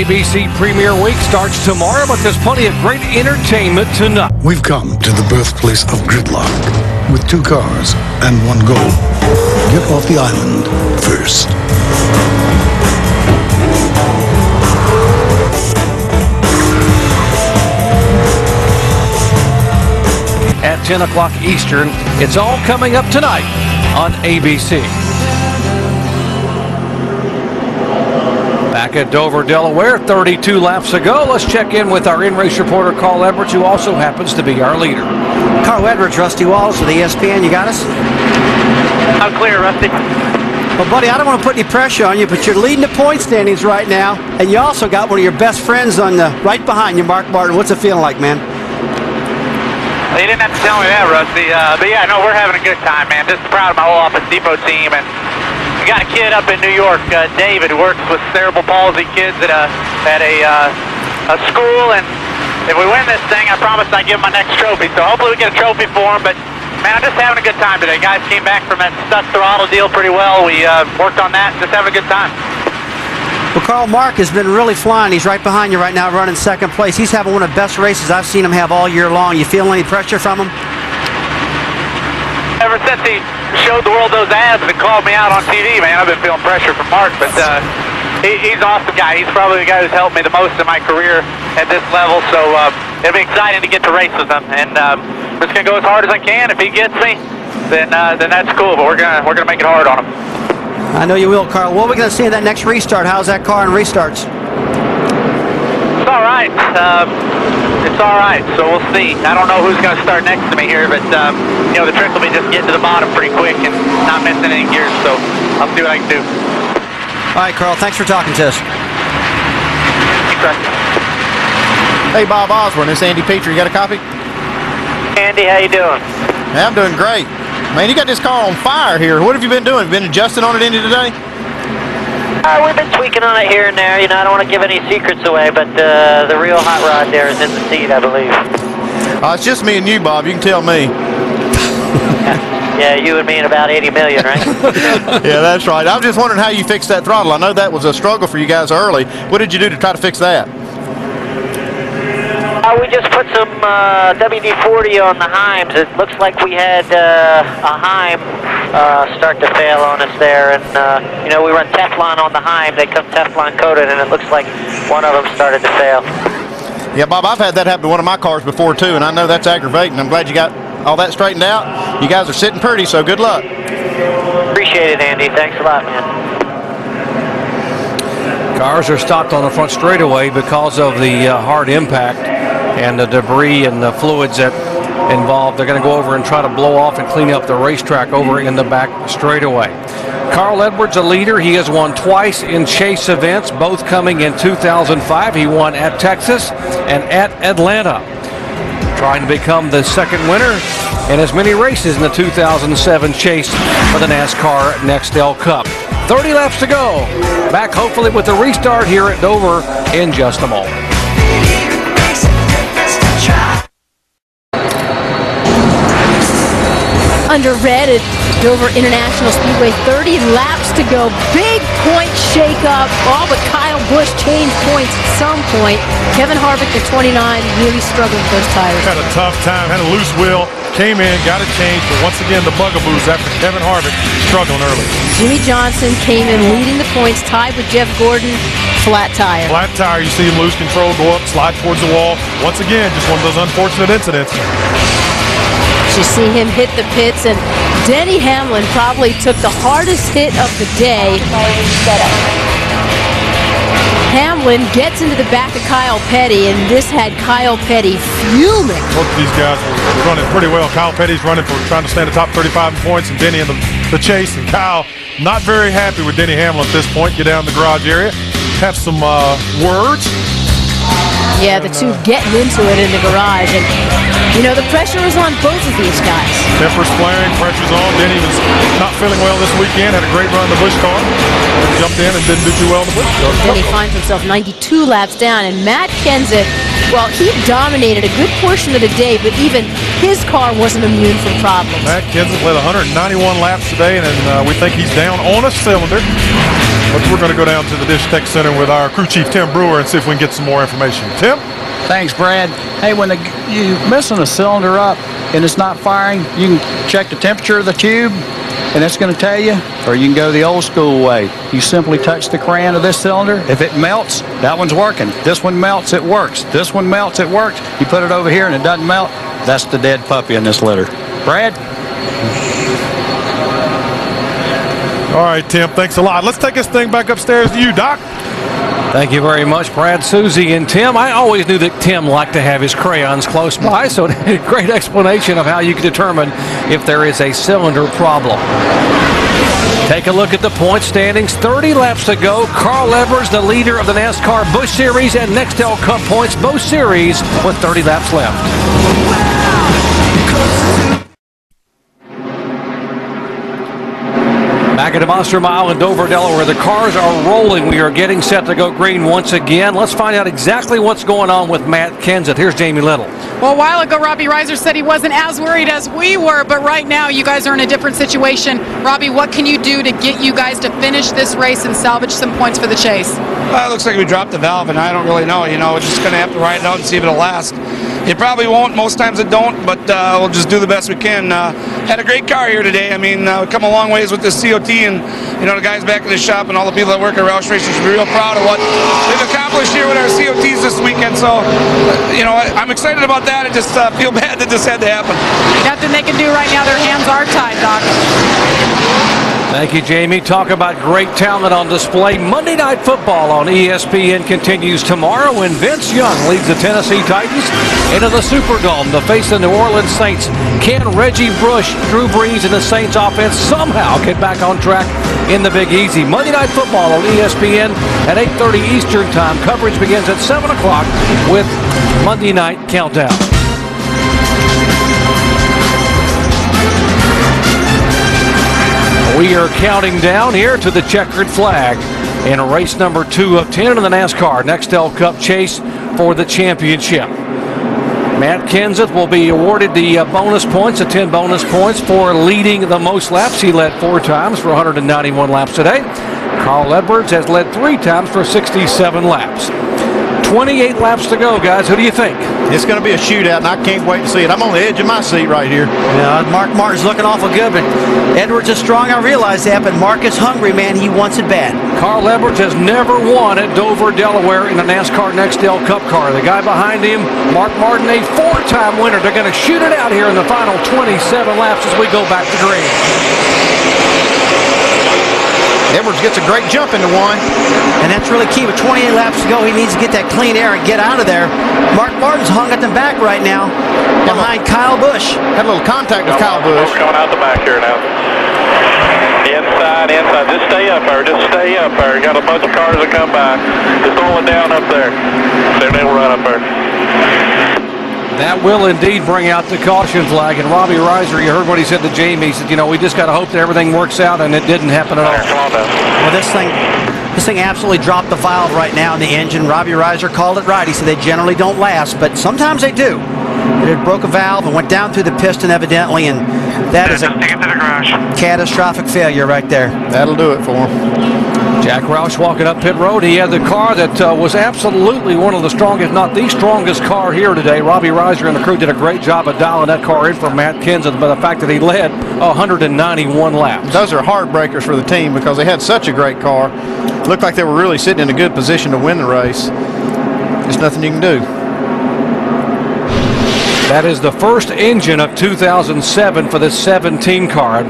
ABC Premier Week starts tomorrow, but there's plenty of great entertainment tonight. We've come to the birthplace of gridlock with 2 cars and 1 goal. Get off the island first. At 10 o'clock Eastern, it's all coming up tonight on ABC. Back at Dover, Delaware, 32 laps ago. Let's check in with our in-race reporter, Carl Edwards, who also happens to be our leader. Carl Edwards, Rusty Walls with ESPN. You got us? I'm clear, Rusty. Well, buddy, I don't want to put any pressure on you, but you're leading the point standings right now, and you also got one of your best friends on the right behind you, Mark Martin. What's it feeling like, man? Well, you didn't have to tell me that, Rusty. But yeah, no, we're having a good time, man. Just proud of my whole Office Depot team, and we got a kid up in New York, David, who works with cerebral palsy kids at a school, and if we win this thing, I promise I'd give him my next trophy. So hopefully we get a trophy for him. But man, I'm just having a good time today. Guys came back from that stuck throttle deal pretty well. We worked on that, just having a good time. Well, Carl, Mark has been really flying. He's right behind you right now, running second place. He's having one of the best races I've seen him have all year long. You feeling any pressure from him? Ever since he showed the world those ads and called me out on TV, man, I've been feeling pressure from Mark. But he's an awesome guy. He's probably the guy who's helped me the most in my career at this level. So it'll be exciting to get to race with him. And I'm just gonna go as hard as I can. If he gets me, then that's cool. But we're gonna make it hard on him. I know you will, Carl. What are we going to see in that next restart? How's that car in restarts? It's all right. It's all right. So we'll see. I don't know who's going to start next to me here, but you know, the trick will be just getting to the bottom pretty quick and not missing any gears. So I'll see what I can do. All right, Carl. Thanks for talking to us. Thanks, Rusty. Hey, Bob Osborne. This is Andy Petrie. You got a copy? Andy, how you doing? Hey, I'm doing great. Man, you got this car on fire here. What have you been doing? Have you been adjusting on it any today? We've been tweaking on it here and there. You know, I don't want to give any secrets away, but the real hot rod there is in the seat, I believe. It's just me and you, Bob. You can tell me. Yeah, you and me and about 80 million, right? Yeah, that's right. I was just wondering how you fixed that throttle. I know that was a struggle for you guys early. What did you do to try to fix that? We just put some WD-40 on the Heims. It looks like we had a Heim start to fail on us there. And, you know, we run Teflon on the Heim. They come Teflon coated, and it looks like one of them started to fail. Yeah, Bob, I've had that happen to one of my cars before, too, and I know that's aggravating. I'm glad you got all that straightened out. You guys are sitting pretty, so good luck. Appreciate it, Andy. Thanks a lot, man. Cars are stopped on the front straightaway because of the hard impact and the debris and the fluids that involved. They're going to go over and try to blow off and clean up the racetrack over in the back straightaway. Carl Edwards, a leader. He has won twice in chase events, both coming in 2005. He won at Texas and at Atlanta. Trying to become the second winner in as many races in the 2007 chase for the NASCAR Nextel Cup. 30 laps to go. Back hopefully with the restart here at Dover in just a moment. Under red at Dover International Speedway, 30 laps to go. Big point shake-up. All but Kyle Busch changed points at some point. Kevin Harvick at 29 really struggled with those tires. Had a tough time, had a loose wheel, came in, got it changed, but once again the bugaboos after Kevin Harvick struggling early. Jimmy Johnson came in leading the points, tied with Jeff Gordon. Flat tire. Flat tire, you see him lose control, go up, slide towards the wall. Once again, just one of those unfortunate incidents. You see him hit the pits, and Denny Hamlin probably took the hardest hit of the day. Hamlin gets into the back of Kyle Petty, and this had Kyle Petty fuming. Both of these guys were running pretty well. Kyle Petty's running for trying to stay in the top 35 in points, and Denny in the chase. And Kyle not very happy with Denny Hamlin at this point. Get down in the garage area, have some words. Yeah, the two getting into it in the garage, and you know the pressure is on both of these guys. Tempers flaring, pressure's on. Denny was not feeling well this weekend. Had a great run in the Busch car. Jumped in and didn't do too well in the Busch car. Then he finds himself 92 laps down, and Matt Kenseth, well, he dominated a good portion of the day, but even his car wasn't immune from problems. Matt Kenseth led 191 laps today, and we think he's down on a cylinder. But we're going to go down to the Dish Tech Center with our crew chief, Tim Brewer, and see if we can get some more information. Tim? Thanks, Brad. Hey, when you're missing a cylinder up and it's not firing, you can check the temperature of the tube, and it's going to tell you, or you can go the old school way. You simply touch the crayon of this cylinder. If it melts, that one's working. This one melts, it works. This one melts, it works. You put it over here and it doesn't melt, that's the dead puppy in this litter. Brad? All right, Tim, thanks a lot. Let's take this thing back upstairs to you, Doc. Thank you very much, Brad, Susie, and Tim. I always knew that Tim liked to have his crayons close by, so a great explanation of how you can determine if there is a cylinder problem. Take a look at the point standings. 30 laps to go. Carl Edwards, the leader of the NASCAR Busch Series and Nextel Cup points, both series with 30 laps left. Back at the Monster Mile in Dover, Delaware, the cars are rolling. We are getting set to go green once again. Let's find out exactly what's going on with Matt Kenseth. Here's Jamie Little. Well, a while ago, Robbie Reiser said he wasn't as worried as we were, but right now you guys are in a different situation. Robbie, what can you do to get you guys to finish this race and salvage some points for the chase? Well, it looks like we dropped the valve, and I don't really know. You know, we're just going to have to ride it out and see if it'll last. It probably won't. Most times it don't, but we'll just do the best we can. Had a great car here today. I mean, we've come a long ways with this COT, and, you know, the guys back in the shop and all the people that work at Roush Racing should be real proud of what they've accomplished here with our COTs this weekend. So, you know, I'm excited about that. I just feel bad that this had to happen. Nothing they can do right now. Their hands are tied, Doc. Thank you, Jamie. Talk about great talent on display. Monday Night Football on ESPN continues tomorrow when Vince Young leads the Tennessee Titans into the Superdome to face the New Orleans Saints. Can Reggie Bush, Drew Brees, and the Saints offense somehow get back on track in the Big Easy? Monday Night Football on ESPN at 8:30 Eastern Time. Coverage begins at 7 o'clock with Monday Night Countdown. We are counting down here to the checkered flag in race number 2 of 10 in the NASCAR Nextel Cup chase for the championship. Matt Kenseth will be awarded the bonus points, the 10 bonus points for leading the most laps. He led 4 times for 191 laps today. Carl Edwards has led 3 times for 67 laps. 28 laps to go, guys. Who do you think? It's going to be a shootout, and I can't wait to see it. I'm on the edge of my seat right here. Yeah, Mark Martin's looking awful good, but Edwards is strong. I realize that, but Mark is hungry, man. He wants it bad. Carl Edwards has never won at Dover, Delaware in a NASCAR Nextel Cup car. The guy behind him, Mark Martin, a 4-time winner. They're going to shoot it out here in the final 27 laps as we go back to green. Edwards gets a great jump into one. And that's really key. With 28 laps to go, he needs to get that clean air and get out of there. Mark Martin's hung at the back right now behind Kyle Busch. Had a little contact with Kyle Busch. Coming out the back here now. Inside. Just stay up there. Got a bunch of cars that come by. Just hold it down up there. Then they'll run up there. That will indeed bring out the caution flag. And Robbie Reiser, you heard what he said to Jamie. He said, you know, we just got to hope that everything works out, and it didn't happen at all. Well, this thing absolutely dropped the valve right now in the engine. Robbie Reiser called it right. He said they generally don't last, but sometimes they do. It broke a valve and went down through the piston evidently, and that is a catastrophic failure right there. That'll do it for him. Jack Roush walking up pit road. He had the car that was absolutely one of the strongest, not the strongest car here today. Robbie Reiser and the crew did a great job of dialing that car in for Matt Kenseth by the fact that he led 191 laps. Those are heartbreakers for the team because they had such a great car. Looked like they were really sitting in a good position to win the race. There's nothing you can do. That is the first engine of 2007 for this 17 car.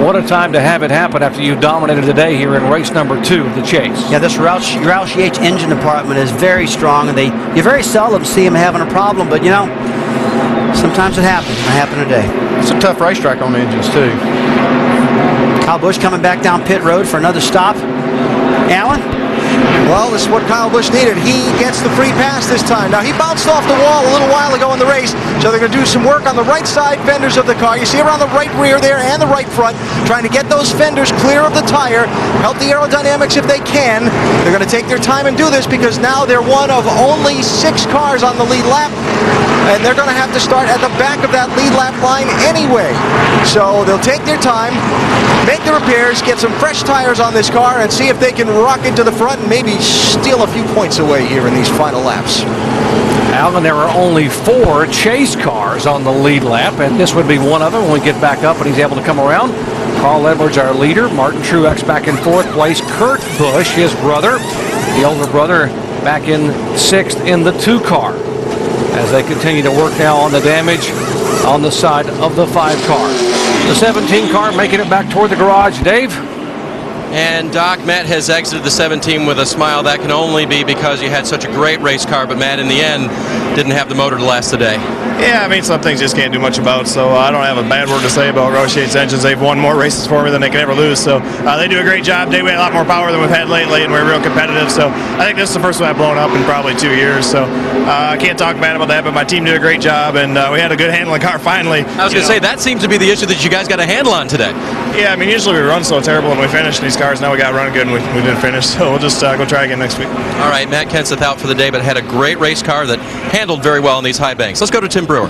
What a time to have it happen after you dominated today here in race number 2 of the chase. Yeah, this Roush Yates engine department is very strong, and you very seldom see them having a problem, but you know, sometimes it happens. It happened today. It's a tough racetrack on the engines too. Kyle Busch coming back down pit road for another stop. Alan? Well, this is what Kyle Busch needed. He gets the free pass this time. Now, he bounced off the wall a little while ago in the race, so they're going to do some work on the right side fenders of the car. You see around the right rear there and the right front, trying to get those fenders clear of the tire, help the aerodynamics if they can. They're going to take their time and do this because now they're one of only 6 cars on the lead lap. and they're going to have to start at the back of that lead lap line anyway. So they'll take their time, make the repairs, get some fresh tires on this car, and see if they can rock into the front and maybe steal a few points away here in these final laps. Alvin, there are only 4 chase cars on the lead lap, and this would be one of them when we get back up and he's able to come around. Carl Edwards, our leader. Martin Truex back in 4th place. Kurt Busch, his brother, the older brother, back in 6th in the 2 car. As they continue to work now on the damage on the side of the 5 car. The 17 car making it back toward the garage. Dave? And Doc, Matt has exited the 17 with a smile. That can only be because you had such a great race car, but Matt, in the end, didn't have the motor to last the day. Yeah, I mean, some things just can't do much about, so I don't have a bad word to say about Roche Yates Engines. They've won more races for me than they can ever lose, so they do a great job. They weigh a lot more power than we've had lately, and we're real competitive, so I think this is the first one I've blown up in probably 2 years, so I can't talk bad about that, but my team did a great job, and we had a good handling car finally. I was going to say, that seems to be the issue that you guys got a handle on today. Yeah, I mean, usually we run so terrible when we finish these cars. Now we got running good and we didn't finish, so we'll just go try again next week. All right, Matt Kenseth out for the day, but had a great race car that handled very well in these high banks. Let's go to Tim Brewer.